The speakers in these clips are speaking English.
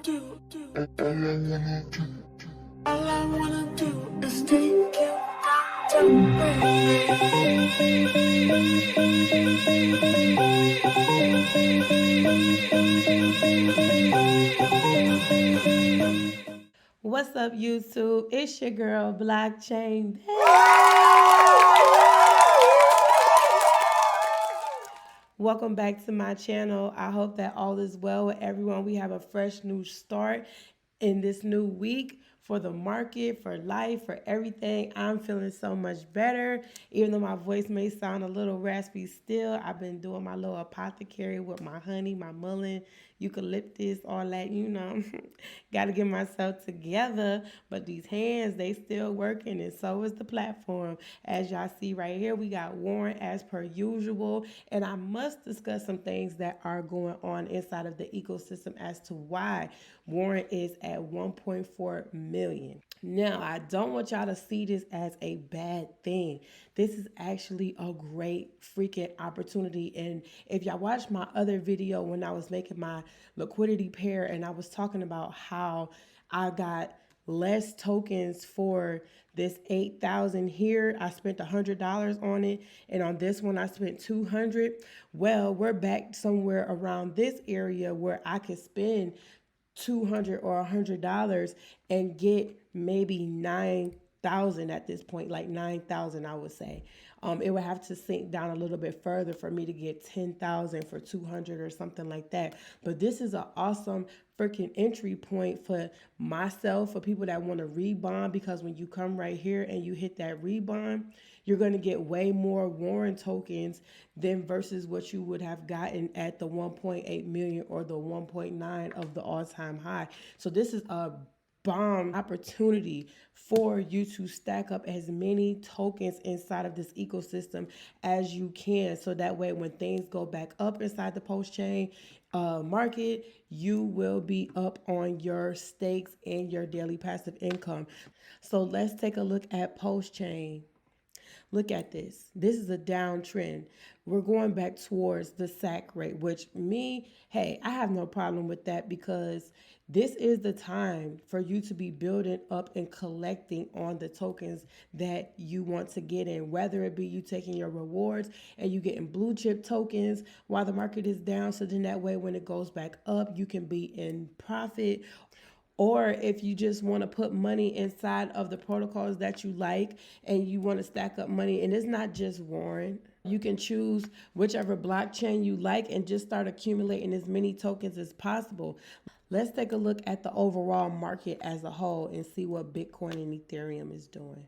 all I wanna do is take you down to What's up, YouTube? It's your girl, Blockchain. Welcome back to my channel. I hope that all is well with everyone. We have a fresh new start in this new week for the market, for life, for everything. I'm feeling so much better. Even though my voice may sound a little raspy still, I've been doing my little apothecary with my honey, my mullein, eucalyptus, all that, Got to get myself together. But these hands, they still working, and so is the platform. As y'all see right here, we got Warren as per usual. And I must discuss some things that are going on inside of the ecosystem as to why Warren is at 1.4 million. Now, I don't want y'all to see this as a bad thing. This is actually a great freaking opportunity. And if y'all watched my other video when I was making my liquidity pair and I was talking about how I got less tokens for this 8,000 here, I spent $100 on it, and on this one I spent 200. Well, we're back somewhere around this area where I could spend $200 or $100 and get maybe 9,000 at this point, like 9,000, I would say. It would have to sink down a little bit further for me to get 10,000 for 200 or something like that. But this is an awesome freaking entry point for myself, for people that want to rebond, because when you come right here and you hit that rebond, you're going to get way more Warren tokens than versus what you would have gotten at the 1.8 million or the 1.9 of the all-time high. So this is a bomb opportunity for you to stack up as many tokens inside of this ecosystem as you can, so that way when things go back up inside the post chain market, you will be up on your stakes and your daily passive income. So let's take a look at post chain. Look at this. This is a downtrend. We're going back towards the SAC rate, which hey, I have no problem with that, because this is the time for you to be building up and collecting on the tokens that you want to get in, whether it be you taking your rewards and you getting blue chip tokens while the market is down. So then that way, when it goes back up, you can be in profit. Or if you just want to put money inside of the protocols that you like and you want to stack up money, and it's not just Warren. You can choose whichever blockchain you like and just start accumulating as many tokens as possible. Let's take a look at the overall market as a whole and see what Bitcoin and Ethereum is doing.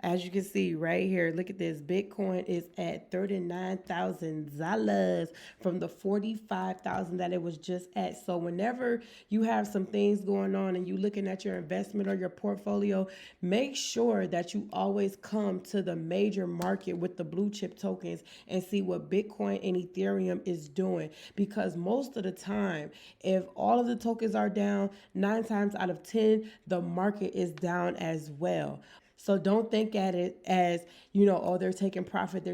As you can see right here, look at this. Bitcoin is at $39,000 from the 45,000 that it was just at. So whenever you have some things going on and you looking at your investment or your portfolio, make sure that you always come to the major market with the blue chip tokens and see what Bitcoin and Ethereum is doing. Because most of the time, if all of the tokens are down, 9 times out of 10, the market is down as well. So don't think at it as, oh, they're taking profit.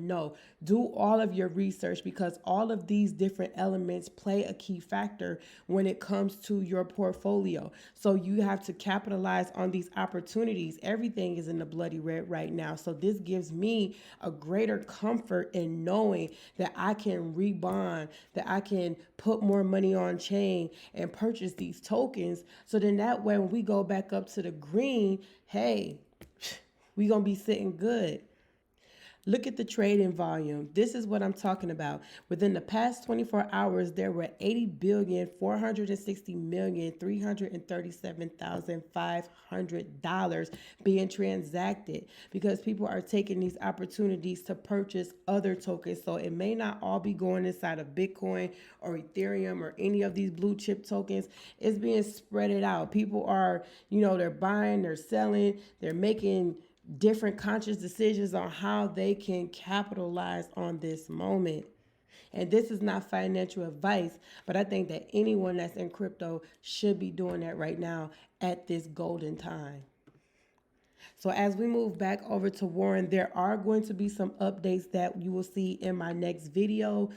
No, do all of your research, because all of these different elements play a key factor when it comes to your portfolio. So you have to capitalize on these opportunities. Everything is in the bloody red right now. So this gives me a greater comfort in knowing that I can rebond, that I can put more money on chain and purchase these tokens. So then that way, when we go back up to the green, hey, we gonna be sitting good. Look at the trading volume. This is what I'm talking about. Within the past 24 hours, there were 80,460,337,500 being transacted, because people are taking these opportunities to purchase other tokens. So it may not all be going inside of Bitcoin or Ethereum or any of these blue chip tokens. It's being spread out. People are, they're buying, they're selling, they're making different conscious decisions on how they can capitalize on this moment. And this is not financial advice, but I think that anyone that's in crypto should be doing that right now at this golden time. So as we move back over to Warren, there are going to be some updates that you will see in my next video.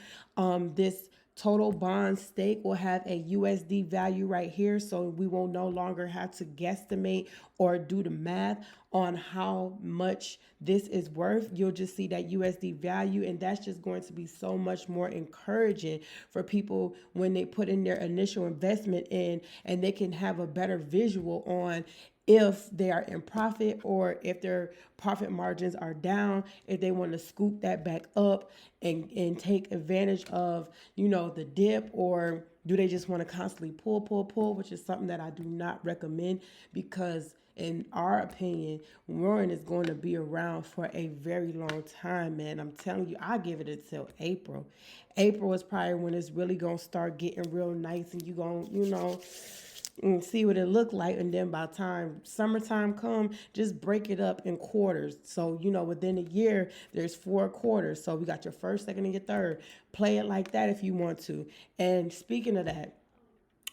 This total bond stake will have a USD value right here. So we will no longer have to guesstimate or do the math on how much this is worth. You'll just see that USD value, and that's just going to be so much more encouraging for people when they put in their initial investment in, and they can have a better visual on if they are in profit or if their profit margins are down, if they want to scoop that back up and take advantage of, the dip, or do they just want to constantly pull, which is something that I do not recommend, because in our opinion, Warren is going to be around for a very long time, man. I'm telling you, I give it until April. April is probably when it's really going to start getting real nice, and you going, and see what it look like. And then by the time summertime come, just break it up in quarters. So, within a year, there's 4 quarters. So we got your first, second, and your third. Play it like that if you want to. And speaking of that,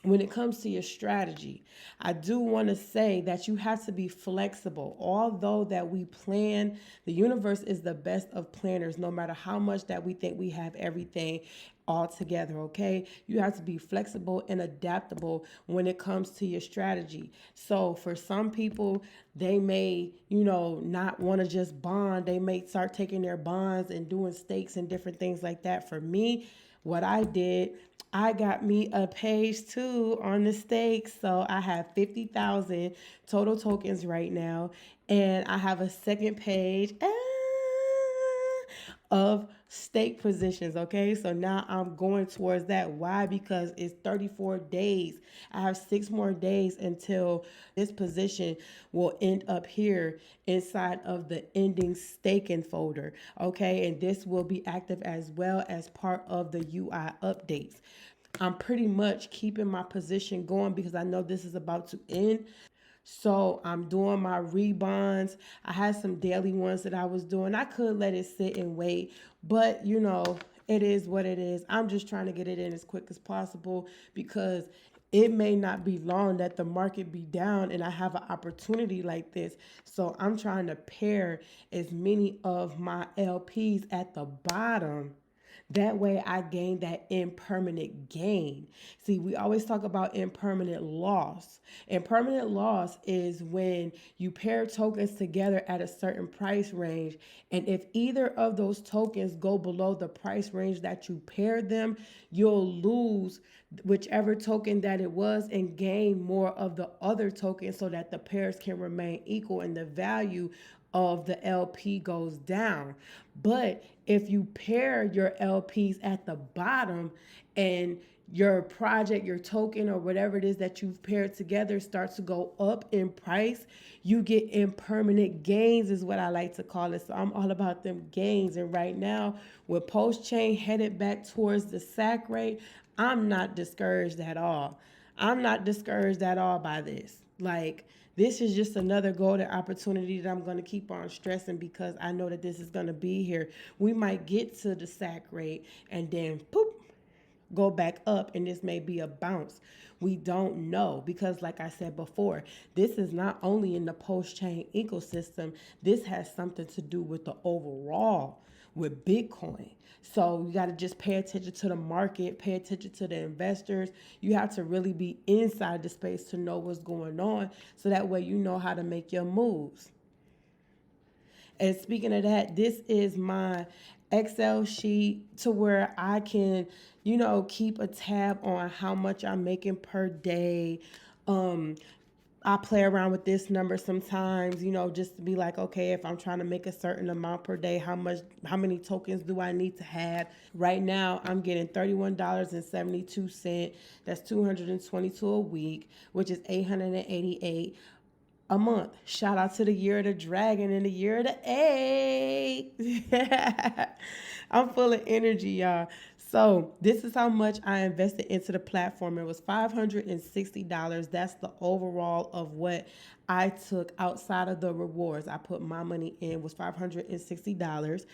when it comes to your strategy, I do want to say that you have to be flexible. Although that we plan, the universe is the best of planners, no matter how much that we think we have everything all together, okay? You have to be flexible and adaptable when it comes to your strategy. So for some people, they may, not want to just bond. They may start taking their bonds and doing stakes and different things like that. For me, what I did, I got me a page 2 on the stakes. So I have 50,000 total tokens right now. And I have a second page of stake positions. Okay. So now I'm going towards that. Why? Because it's 34 days. I have 6 more days until this position will end up here inside of the ending staking folder. Okay. And this will be active as well as part of the UI updates. I'm pretty much keeping my position going because I know this is about to end. So I'm doing my rebonds. I had some daily ones that I was doing. I could let it sit and wait, but it is what it is. I'm just trying to get it in as quick as possible because it may not be long that the market be down and I have an opportunity like this. So I'm trying to pair as many of my LPs at the bottom, that way I gain that impermanent gain. See, we always talk about impermanent loss. Impermanent loss is when you pair tokens together at a certain price range, and if either of those tokens go below the price range that you paired them, you'll lose whichever token that it was and gain more of the other token so that the pairs can remain equal and the value of the LP goes down. But if you pair your LPs at the bottom and your project, your token, or whatever it is that you've paired together starts to go up in price, you get impermanent gains, is what I like to call it. So I'm all about them gains. And right now, with Postchain headed back towards the SAC rate, I'm not discouraged at all. I'm not discouraged at all by this. Like, this is just another golden opportunity that I'm going to keep on stressing because I know that this is going to be here. We might get to the SAC rate and then poop, go back up, and this may be a bounce. We don't know because, like I said before, this is not only in the Postchain ecosystem, this has something to do with the overall with Bitcoin. So you got to just pay attention to the market, pay attention to the investors. You have to really be inside the space to know what's going on so that way you know how to make your moves. And speaking of that, this is my Excel sheet to where I can, keep a tab on how much I'm making per day. I play around with this number sometimes, just to be like, okay, if I'm trying to make a certain amount per day, how many tokens do I need to have? Right now, I'm getting $31.72. That's 222 a week, which is 888 a month. Shout out to the year of the dragon and the year of the eight. I'm full of energy, y'all. So this is how much I invested into the platform. It was $560. That's the overall of what I took outside of the rewards. I put my money in was $560.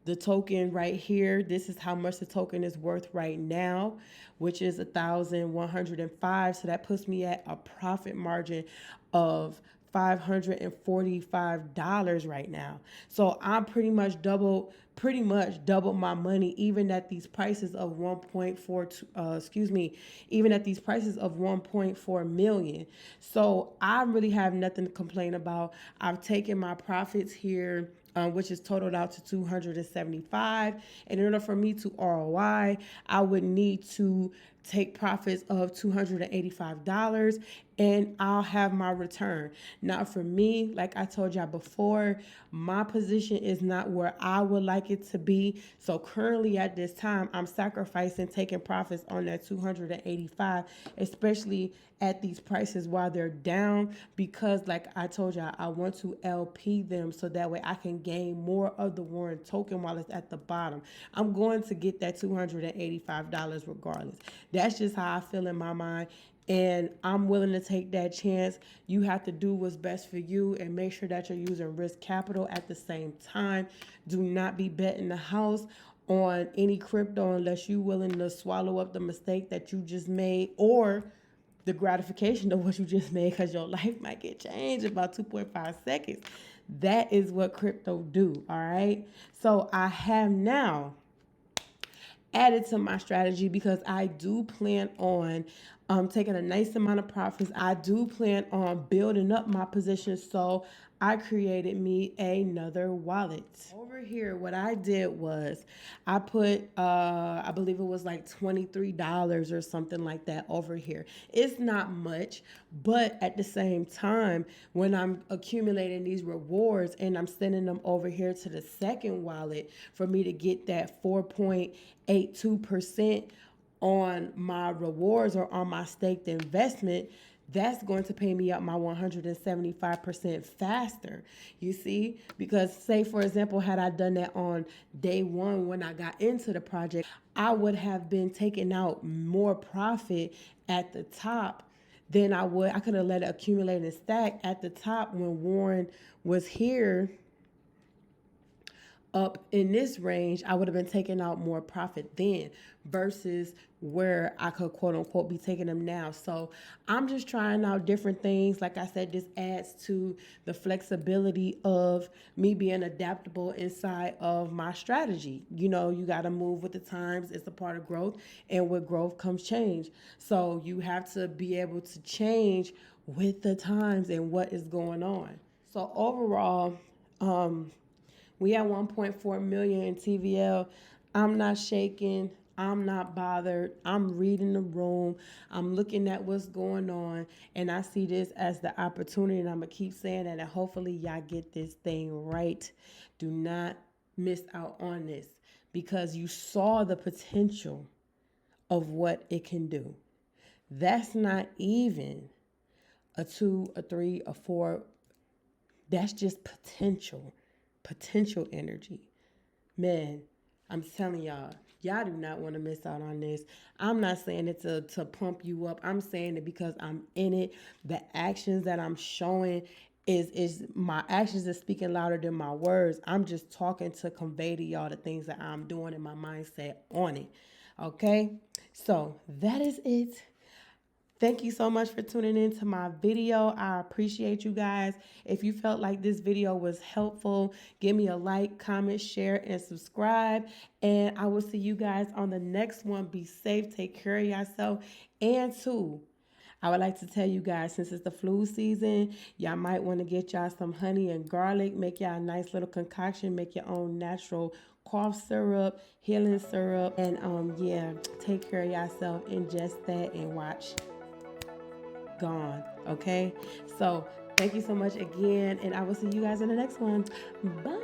The token right here, this is how much the token is worth right now, which is 1,105. So that puts me at a profit margin of $545 right now. So I'm pretty much double my money, even at these prices of 1.4 even at these prices of 1.4 million. So I really have nothing to complain about. I've taken my profits here, which is totaled out to 275. And in order for me to ROI, I would need to take profits of $285 and I'll have my return. Now for me, like I told y'all before, my position is not where I would like it to be. So currently at this time, I'm sacrificing taking profits on that 285, especially at these prices while they're down, because like I told y'all, I want to LP them so that way I can gain more of the Warren token while it's at the bottom. I'm going to get that $285 regardless. That's just how I feel in my mind. And I'm willing to take that chance. You have to do what's best for you and make sure that you're using risk capital at the same time. Do not be betting the house on any crypto unless you're willing to swallow up the mistake that you just made or the gratification of what you just made, because your life might get changed in about 2.5 seconds. That is what crypto do, all right? So I have now added to my strategy because I do plan on taking a nice amount of profits. I do plan on building up my position. So I created me another wallet. Over here, what I did was I put, I believe it was like $23 or something like that over here. It's not much, but at the same time, when I'm accumulating these rewards and I'm sending them over here to the second wallet for me to get that 4.82% on my rewards or on my staked investment, that's going to pay me out my 175% faster. You see, because say for example, had I done that on day one when I got into the project, I would have been taking out more profit at the top than I could have let it accumulate and stack at the top when Warren was here up in this range. I would have been taking out more profit then versus where I could quote unquote be taking them now. So I'm just trying out different things. Like I said, this adds to the flexibility of me being adaptable inside of my strategy. You know, you got to move with the times. It's a part of growth, and with growth comes change. So you have to be able to change with the times and what is going on. So overall, we have 1.4 million in TVL. I'm not shaking. I'm not bothered. I'm reading the room. I'm looking at what's going on. And I see this as the opportunity. And I'm going to keep saying that. And hopefully y'all get this thing right. Do not miss out on this, because you saw the potential of what it can do. That's not even a 2, a 3, a 4. That's just potential energy. Man, I'm telling y'all do not want to miss out on this. I'm not saying it to pump you up. I'm saying it because I'm in it. The actions that I'm showing is my actions is speaking louder than my words. I'm just talking to convey to y'all the things that I'm doing in my mindset on it. Okay? So that is it. Thank you so much for tuning in to my video. I appreciate you guys. If you felt like this video was helpful, give me a like, comment, share, and subscribe. And I will see you guys on the next one. Be safe, take care of yourself. And two, I would like to tell you guys, since it's the flu season, y'all might want to get y'all some honey and garlic. Make y'all a nice little concoction. Make your own natural cough syrup, healing syrup. And yeah, take care of yourself. Ingest that and watch gone. Okay, so thank you so much again, and I will see you guys in the next one. Bye.